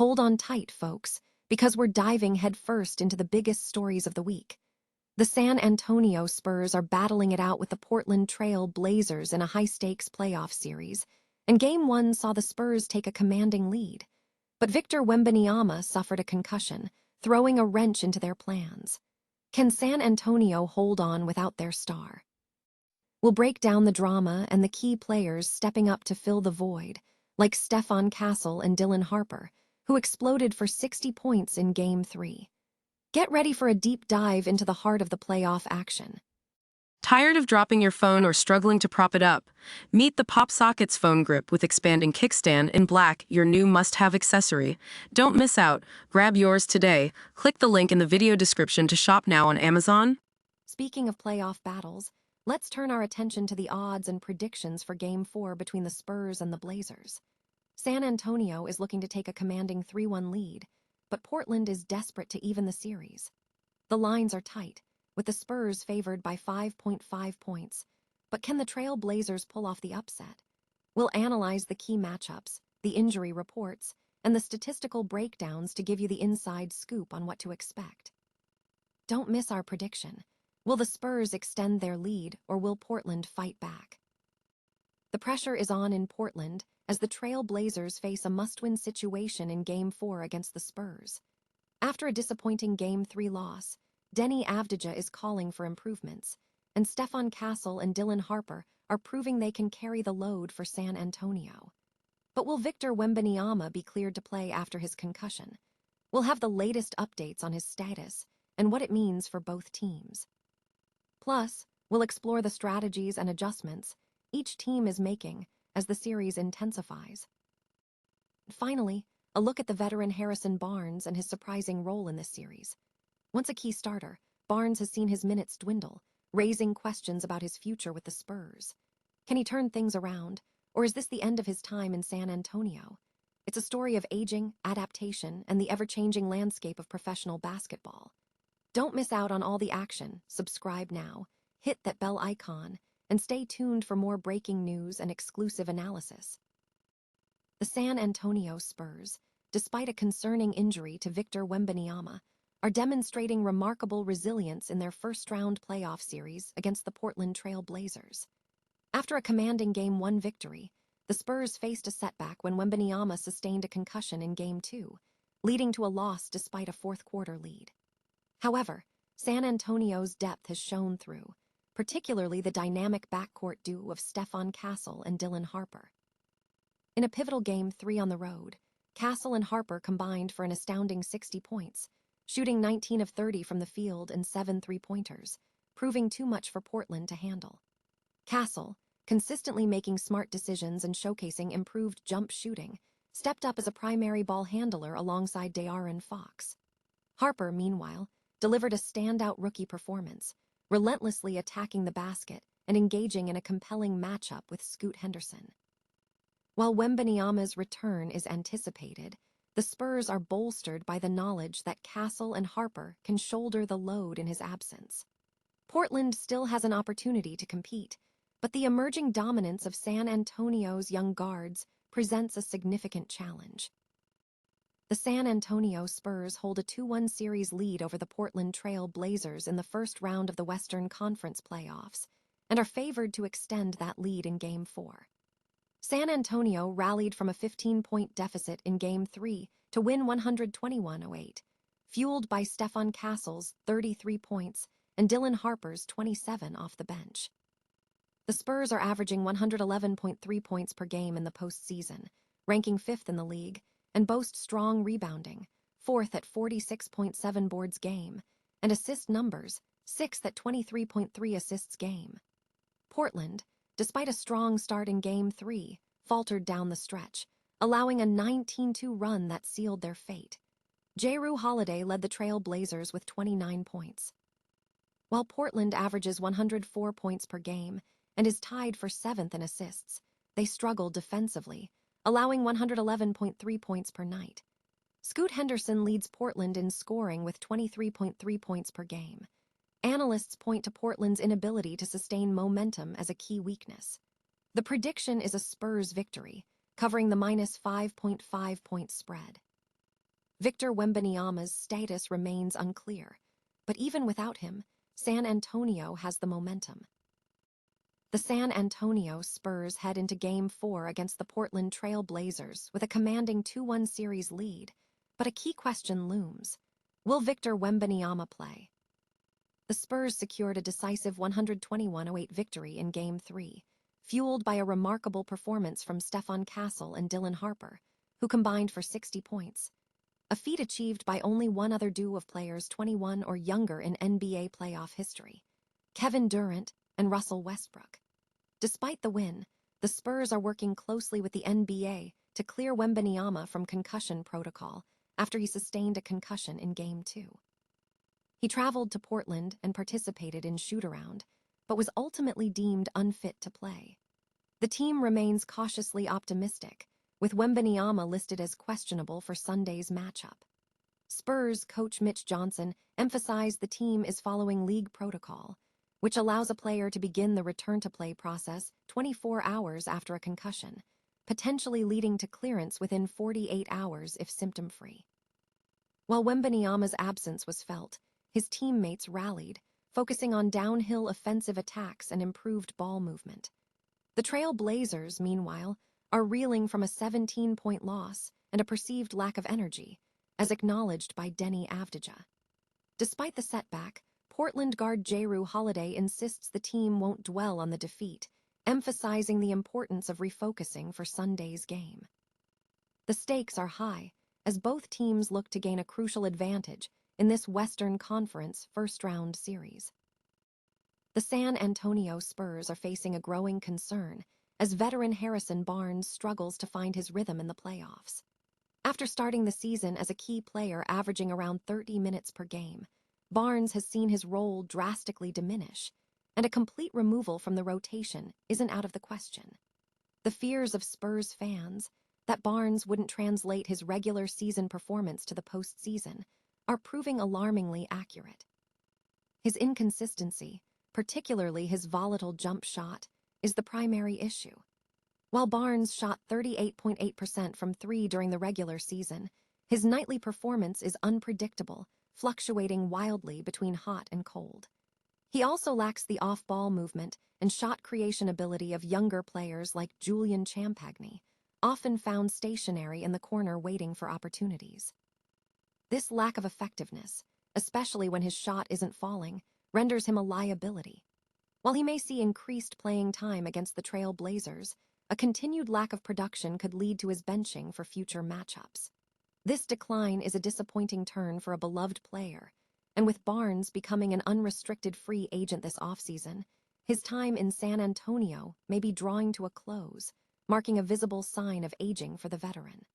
Hold on tight, folks, because we're diving headfirst into the biggest stories of the week. The San Antonio Spurs are battling it out with the Portland Trail Blazers in a high-stakes playoff series, and Game 1 saw the Spurs take a commanding lead. But Victor Wembanyama suffered a concussion, throwing a wrench into their plans. Can San Antonio hold on without their star? We'll break down the drama and the key players stepping up to fill the void, like Stephon and Dylan Harper, who exploded for 60 points in Game 3. Get ready for a deep dive into the heart of the playoff action. Tired of dropping your phone or struggling to prop it up? Meet the PopSockets phone grip with expanding kickstand in black, your new must-have accessory. Don't miss out. Grab yours today. Click the link in the video description to shop now on Amazon. Speaking of playoff battles, let's turn our attention to the odds and predictions for Game 4 between the Spurs and the Blazers. San Antonio is looking to take a commanding 3-1 lead, but Portland is desperate to even the series. The lines are tight, with the Spurs favored by 5.5 points, but can the Trail Blazers pull off the upset? We'll analyze the key matchups, the injury reports, and the statistical breakdowns to give you the inside scoop on what to expect. Don't miss our prediction. Will the Spurs extend their lead, or will Portland fight back? The pressure is on in Portland as the Trail Blazers face a must-win situation in Game 4 against the Spurs. After a disappointing Game 3 loss, Denny Avdija is calling for improvements, and Stephon and Dylan Harper are proving they can carry the load for San Antonio. But will Victor Wembanyama be cleared to play after his concussion? We'll have the latest updates on his status and what it means for both teams. Plus, we'll explore the strategies and adjustments each team is making as the series intensifies. Finally, a look at the veteran Harrison Barnes and his surprising role in this series. Once a key starter, Barnes has seen his minutes dwindle, raising questions about his future with the Spurs. Can he turn things around, or is this the end of his time in San Antonio? It's a story of aging, adaptation, and the ever-changing landscape of professional basketball. Don't miss out on all the action. Subscribe now, hit that bell icon, and stay tuned for more breaking news and exclusive analysis. The San Antonio Spurs, despite a concerning injury to Victor Wembanyama, are demonstrating remarkable resilience in their first-round playoff series against the Portland Trail Blazers. After a commanding Game 1 victory, the Spurs faced a setback when Wembanyama sustained a concussion in Game 2, leading to a loss despite a fourth-quarter lead. However, San Antonio's depth has shown through, particularly the dynamic backcourt duo of Stephon and Dylan Harper. In a pivotal Game 3 on the road, and Harper combined for an astounding 60 points, shooting 19 of 30 from the field and 7 three-pointers, proving too much for Portland to handle. Consistently making smart decisions and showcasing improved jump shooting, stepped up as a primary ball handler alongside De'Aaron Fox. Harper, meanwhile, delivered a standout rookie performance, relentlessly attacking the basket and engaging in a compelling matchup with Scoot Henderson. While Wembanyama's return is anticipated, the Spurs are bolstered by the knowledge that and Harper can shoulder the load in his absence. Portland still has an opportunity to compete, but the emerging dominance of San Antonio's young guards presents a significant challenge. The San Antonio Spurs hold a 2-1 series lead over the Portland Trail Blazers in the first round of the Western Conference playoffs, and are favored to extend that lead in Game 4. San Antonio rallied from a 15-point deficit in Game 3 to win 121-08, fueled by Stephon 33 points and Dylan Harper's 27 off the bench. The Spurs are averaging 111.3 points per game in the postseason, ranking 5th in the league, and boast strong rebounding, 4th at 46.7 boards game, and assist numbers, 6th at 23.3 assists game. Portland, despite a strong start in Game 3, faltered down the stretch, allowing a 19-2 run that sealed their fate. Jrue Holiday led the Trail Blazers with 29 points. While Portland averages 104 points per game and is tied for 7th in assists, they struggled defensively, allowing 111.3 points per night. Scoot Henderson leads Portland in scoring with 23.3 points per game. Analysts point to Portland's inability to sustain momentum as a key weakness. The prediction is a Spurs victory, covering the -5.5 point spread. Victor Wembanyama's status remains unclear, but even without him, San Antonio has the momentum. The San Antonio Spurs head into Game 4 against the Portland Trail Blazers with a commanding 2-1 series lead, but a key question looms. Will Victor Wembanyama play? The Spurs secured a decisive 121-08 victory in Game 3, fueled by a remarkable performance from Stephon and Dylan Harper, who combined for 60 points, a feat achieved by only one other duo of players 21 or younger in NBA playoff history, Kevin Durant and Russell Westbrook. Despite the win, the Spurs are working closely with the NBA to clear Wembanyama from concussion protocol after he sustained a concussion in Game 2. He traveled to Portland and participated in shoot-around, but was ultimately deemed unfit to play. The team remains cautiously optimistic, with Wembanyama listed as questionable for Sunday's matchup. Spurs coach Mitch Johnson emphasized the team is following league protocol, which allows a player to begin the return-to-play process 24 hours after a concussion, potentially leading to clearance within 48 hours if symptom-free. While Wembanyama's absence was felt, his teammates rallied, focusing on downhill offensive attacks and improved ball movement. The Trail Blazers, meanwhile, are reeling from a 17-point loss and a perceived lack of energy, as acknowledged by Denny Avdija. Despite the setback, Portland guard Jrue Holiday insists the team won't dwell on the defeat, emphasizing the importance of refocusing for Sunday's game. The stakes are high, as both teams look to gain a crucial advantage in this Western Conference first-round series. The San Antonio Spurs are facing a growing concern as veteran Harrison Barnes struggles to find his rhythm in the playoffs. After starting the season as a key player averaging around 30 minutes per game, Barnes has seen his role drastically diminish, and a complete removal from the rotation isn't out of the question. The fears of Spurs fans that Barnes wouldn't translate his regular season performance to the postseason are proving alarmingly accurate. His inconsistency, particularly his volatile jump shot, is the primary issue. While Barnes shot 38.8% from three during the regular season, his nightly performance is unpredictable, fluctuating wildly between hot and cold. He also lacks the off-ball movement and shot creation ability of younger players like Julian Champagny, often found stationary in the corner waiting for opportunities. This lack of effectiveness, especially when his shot isn't falling, renders him a liability. While he may see increased playing time against the Trail Blazers, a continued lack of production could lead to his benching for future matchups. This decline is a disappointing turn for a beloved player, and with Barnes becoming an unrestricted free agent this offseason, his time in San Antonio may be drawing to a close, marking a visible sign of aging for the veteran.